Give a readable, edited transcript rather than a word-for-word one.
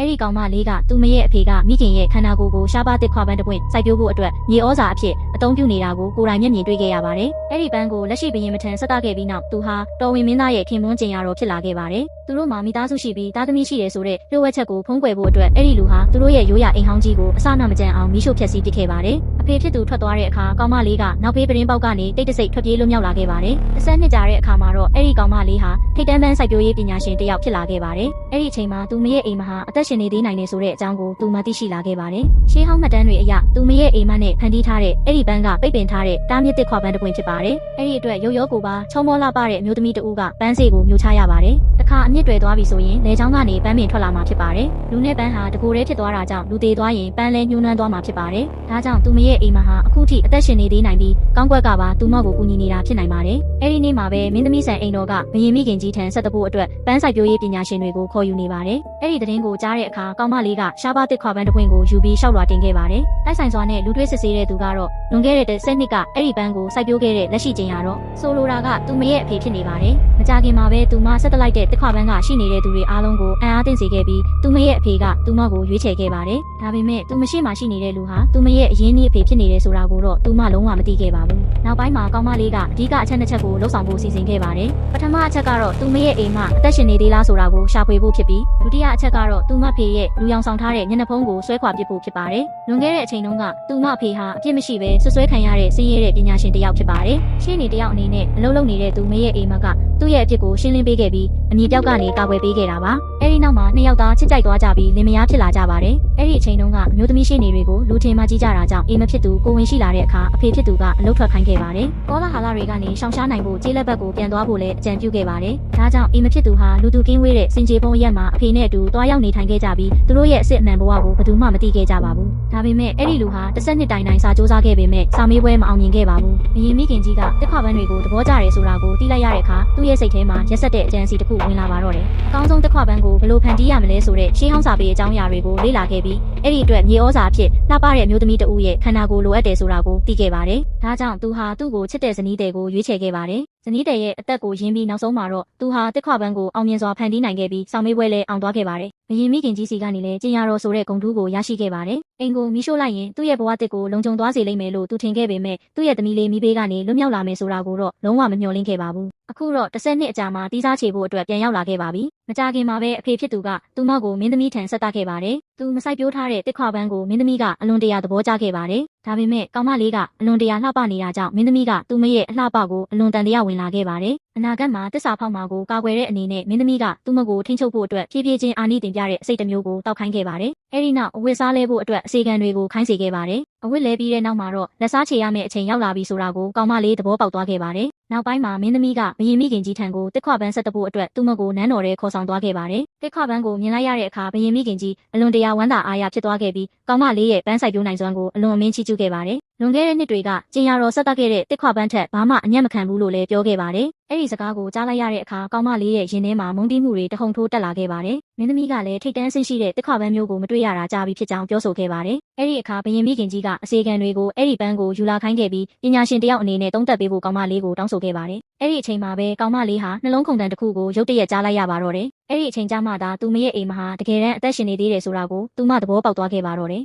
အဲ့ဒီကောင်မလေးကသူမရဲ့အဖေကမိခင်ရဲ့ခန္ဓာကိုယ်ကိုရှားပါးတစ်ခွာပန်းတစ်ပွင့်စိုက်ပျိုးဖို့အတွက်မြေဩဇာအဖြစ်အသုံးပြုနေတာကိုကိုယ်တိုင်မျက်မြင်တွေ့ခဲ့ရပါတယ်။အဲ့ဒီပန်းကိုလက်ရှိဘရင်မထံဆက်တခဲ့ပြီးနောက်သူဟာတော်ဝင်မင်းသားရဲ့ခင်ပွန်းကျင်ရတော်ဖြစ်လာခဲ့ပါတယ်။သူတို့မှာမိသားစုရှိပြီးသားသမီးရှိတယ်ဆိုတဲ့လျှို့ဝှက်ချက်ကိုဖုံးကွယ်ဖို့အတွက်အဲ့ဒီလူဟာသူတို့ရဲ့ရိုးရာအိမ်ဟောင်းကြီးကိုအစနာမကျန်အောင်မိရှို့ဖျက်ဆီးပစ်ခဲ့ပါတယ်။အဖေဖြစ်သူထွက်သွားတဲ့အခါကောင်မလေးကနောက်ဖေးပရင်ပေါက်ကနေတိတ်တဆိတ်ထွက်ပြေးလွတ်မြောက်လာခဲ့ပါတယ်။တစ်ဆက်နှစ်ကြာတဲ့အခါမှာတော့အဲ့ဒီကောင်မလေးဟာထိတ်တန်းပန်းစိုက်ပျိုးရေးပညာရှင်တစ်ယောက်ဖြစ်လာခဲ့ပါတယ်။အဲ့ဒီအချိန်မှာသူမရဲ့အိမ်မဟာအသက်ရှင်နေသေးနိုင်နေဆိုတဲ့အကြောင်းကိုသူမသိရှိလာခဲ့ပါတယ်။ရှေးဟောင်းမှတ်တမ်းတွေအရသူမရဲ့အိမ်မနဲ့ဖန်တီးထားတဲ့အဲ့ဒီပန်းကပိတ်ပင်ထားတဲ့တားမြစ်တစ်ခွာပန်းတစ်ပွင့်ဖြစ်ပါတယ်။အဲ့ဒီအတွက်ရုပ်ရောကိုပါချုံမောလှပတဲ့အမျိုးသမီးတဦးကပန်းစေကိုမျိုးချရပါတယ်။တခါအမြင့်တွေသွားပြီဆိုရင်လေချောင်းကနေပန်းပင်ထွက်လာမှာဖြစ်ပါတယ်။လူနဲ့ပန်းဟာတကိုယ်တည်းဖြစ်သွားတာကြောင့်လူသေးသွားရင်ပန်းလဲညှိုးနှွမ်းသွားမှာဖြစ်ပါတယ်။ဒါကြောင့်သူမရဲ့အိမ်မဟာအခုထိအသက်ရှင်နေသေးနိုင်ပြီးကောင်းကွက်ကပါသူမကိုကူညီနေတာဖြစ်နိုင်ပါတယ်။အဲ့ဒီနေ့မှာပဲမင်းသမီးဆန်အိမ်တော်ကဘရင်မိခင်ကြီးထံဆက်တဖို့အတွက်ပန်းစိုက်ပျိုးရေးပညာရှင်တွေကိုခေါ်ယူနေပါတယ်။အဲ့ဒီသတင်းကိုကြားတဲ့အခါကောင်မလေးကရှားပါးတစ်ခွာပန်းတစ်ပွင့်ကိုယူပြီးရှောက်လွှာတင်ခဲ့ပါတယ်။တိုက်ဆိုင်စွာနဲ့လူတွေးစစ်ဆေးတဲ့သူကတော့လွန်ခဲ့တဲ့10နှစ်ကအဲ့ဒီပန်းကိုစိုက်ပျိုးခဲ့တဲ့လက်ရှိကျင်ရတော့ဆိုလိုတာကသူမရဲ့အဖေဖြစ်နေပါတယ်။မကြခင်မှာပဲသူမဆက်တလိုက်တဲ့တစ်ခွာပန်းကရှိနေတဲ့သူတွေအားလုံးကိုအံ့အားသင့်စေခဲ့ပြီးသူမရဲ့အဖေကသူမကိုရွေးချယ်ခဲ့ပါတယ်။ဒါပေမဲ့သူမရှိမှရှိနေတဲ့လူဟာသူမရဲ့အရင်းနှီးအဖေဖြစ်နေတယ်ဆိုတာကိုတော့သူမလုံးဝမသိခဲ့ပါဘူး။နောက်ပိုင်းမှာကောင်မလေးကအဓိကအချက်နှစ်ချက်ကိုလှုပ်ဆောင်ဖို့စီစဉ်ခဲ့ပါတယ်။ပထမအချက်ကတော့သူမရဲ့အိမ်မှာအသက်ရှင်နေသေးလားဆိုတာကိုရှာဖွေဖို့ဖြစ်ပြီးဒုတိယအချက်ကတော့သူမဖေရဲ့လူရောင်ဆောင်ထားတဲ့ညနေဖုံးကိုဆွဲခွာပစ်ဖို့ဖြစ်ပါတယ်။လွန်ခဲ့တဲ့အချိန်တုန်းကသူမဖေဟာအပြစ်မရှိဘဲဆွဆွဲခံရတဲ့စီးရဲတဲ့ပညာရှင်တစ်ယောက်ဖြစ်ပါတယ်။ရှင်းနေတစ်ယောက်အနေနဲ့အလုပ်လုပ်နေတဲ့သူမရဲ့အိမ်မကသူ့ရဲ့အဖြစ်ကိုရှင်းလင်းပေးခဲ့ပြီးအမြင့်ပြောက်ကနေကာကွယ်ပေးခဲ့တာပါ။အဲဒီနောက်မှာနှစ်ယောက်သားချစ်ကြိုက်သွားကြပြီးလင်မယားဖြစ်လာကြပါတယ်။အဲဒီအချိန်တုန်းကအမျိုးသမီးရှင်းနေတွေကိုလူထင်မှကြီးကြတာကြောင့်အိမ်မဖြစ်သူကိုဝင်ရှိလာတဲ့အခါအဖေဖြစ်သူကအလုပ်ထွက်ခိုင်းခဲ့ပါတယ်။ကောလာဟာလာတွေကနေရှောင်ရှားနိုင်ဖို့ကျေးလက်ဘက်ကိုပြန်သွားဖို့လည်းအကြံပြုခဲ့ပါတယ်။ဒါကြောင့်အိမ်မဖြစ်သူဟာလူသူကင်းဝေးတဲ့စင်ကြေပုံရက်မှာအဖေနဲ့အတူတွားရောက်နေထိုင်ခဲ့ကြပြီးသူတို့ရဲ့အစ်အမှန်ဘဝကိုဘယ်သူမှမသိခဲ့ကြပါဘူး။ဒါပေမဲ့အဲ့ဒီလူဟာတစ်ဆက်နှစ်တိုင်စာစူးစမ်းခဲ့ပေမဲ့စာမေးပွဲမအောင်မြင်ခဲ့ပါဘူး။ဘရင်မိခင်ကြီးကတစ်ခွပန်းတွေကိုသဘောကျတယ်ဆိုတာကိုသိလိုက်ရတဲ့အခါသူ့ရဲ့စိတ်ထဲမှာရက်ဆက်တဲ့အကြံစီတစ်ခုဝင်လာပါတော့တယ်။အကောင်းဆုံးတစ်ခွပန်းကိုဘယ်လိုဖန်တီးရမလဲဆိုတဲ့ရှေးဟောင်းစာပေအကြောင်းအရာတွေကိုလေ့လာခဲ့ပြီးအဲ့ဒီအတွက်မြေဩဇာအဖြစ်လှပတဲ့အမျိုးသမီးတဦးရဲ့ခန္ဓာကိုယ်လိုအပ်တယ်ဆိုတာကိုသိခဲ့ပါတယ်။ဒါကြောင့်သူဟာသူ့ကိုချစ်တဲ့ဇနီးတဲ့ကိုရွေးချယ်ခဲ့ပါတယ်။ဇနီးတဲ့ရဲ့အသက်ကိုရင်းပြီးနောက်ဆုံးမှာတော့သူဟာတစ်ခွပန်းကိုအောင်မြင်စွာဖန်တီးနိုင်ခဲ့ပြီးဆောင်မေးပွဲလည်းအောင်သွားခဲ့ပါတယ်။ဘရင်မိခင်ကြီးစီကနေလည်းကျင်ရတော်ဆိုတဲ့ဂုဏ်ထူးကိုရရှိခဲ့ပါတယ်။အိမ်ကိုမီးရှို့လိုက်ရင်သူ့ရဲ့ဘဝတစ်ကိုလုံခြုံသွားစေလိမ့်မယ်လို့သူထင်ခဲ့ပေမဲ့သူ့ရဲ့သမီးလေးမိဘေးကနေလွတ်မြောက်လာမယ်ဆိုတာကိုတော့လုံးဝမမျှော်လင့်ခဲ့ပါဘူး။အခုတော့10နှစ်အကြာမှာတီးစားချေဖို့အတွက်ပြန်ရောက်လာခဲ့ပါပြီ။မကြခင်မှာပဲအဖေဖြစ်သူကသူမကိုမင်းသမီးထံဆက်တတ်ခဲ့ပါတယ်။သူမစိုက်ပျိုးထားတဲ့တစ်ခွပန်းကိုမင်းသမီးကအလွန်တရာသဘောကျခဲ့ပါတယ်။ဒါပေမဲ့ကောင်မလေးကအလွန်တရာလှပနေတာကြောင့်မင်းသမီးကသူမရဲ့အလှပကိုအလွန်တန်တရားဝင်လာခဲ့ပါတယ်။အနာဂတ်မှာတစ္ဆာဖောက်မှာကိုကာကွယ်တဲ့အနေနဲ့မင်းသမီးကသူမကိုထိန်းချုပ်ဖို့အတွက်ဖြည်းဖြည်းချင်းအာနိတင်ပြတဲ့အစိတ်တစ်မျိုးကိုတောက်ခိုင်းခဲ့ပါတယ်။အဲဒီနောက်အဝတ်စားလဲဖို့အတွက်အစီအကံတွေကိုခိုင်းစေခဲ့ပါတယ်။အဝတ်လဲပြီးတဲ့နောက်မှာတော့လက်စားချေရမယ့်အချိန်ရောက်လာပြီဆိုတာကိုကောင်မလေးသဘောပေါက်သွားခဲ့ပါတယ်။နောက်ပိုင်းမှာမင်းသမီးကဘရင်မိခင်ကြီးထံကိုတစ်ခွပန်းဆက်တဖို့အတွက်သူမကိုနန်းတော်ထဲခေါ်ဆောင်သွားခဲ့ပါတယ်။တစ်ခွပန်းကိုမြင်လိုက်ရတဲ့အခါဘရင်မိခင်ကြီးအလွန်တရာဝမ်းသာအားရဖြစ်သွားခဲ့ပြီးကောင်မလေးရဲ့ပန်းစိုက်ပျိုးနိုင်စွမ်းကိုအလွန်အမင်းချီးကျူးခဲ့ပါတယ်။လွန်ခဲ့တဲ့နှစ်တွေကကျင်ရတော်ဆက်တက်ခဲ့တဲ့တစ်ခွပန်းထက်ဘာမှအညံ့မခံဘူးလို့လည်းပြောခဲ့ပါတယ်။အဲ့ဒီစကားကိုကြားလိုက်ရတဲ့အခါကောင်မလေးရဲ့ရင်ထဲမှာမုန်းတီးမှုတွေတဟုန်ထိုးတက်လာခဲ့ပါတယ်။မင်းသမီးကလည်းထိတ်တန်းဆင်းရှိတဲ့တစ်ခွပန်းမျိုးကိုမတွေ့ရတာကြာပြီဖြစ်ကြောင်းပြောဆိုခဲ့ပါတယ်။အဲ့ဒီအခါဘရင်မိခင်ကြီးကအစီအကံတွေကိုအဲ့ဒီပန်းကိုယူလာခိုင်းခဲ့ပြီးပညာရှင်တယောက်အနေနဲ့သုံးသပ်ပေးဖို့ကောင်မလေးကိုတောင်းဆိုခဲ့ပါတယ်။အဲ့ဒီအချိန်မှာပဲကောင်မလေးဟာနှလုံးခုန်တန်တစ်ခုကိုရုတ်တရက်ကြားလိုက်ရပါတော့တယ်။အဲ့ဒီအချိန်ကျမှသာသူမရဲ့အိမ်မဟာတကယ်တမ်းအသက်ရှင်နေသေးတယ်ဆိုတာကိုသူမသဘောပေါက်သွားခဲ့ပါတော့တယ်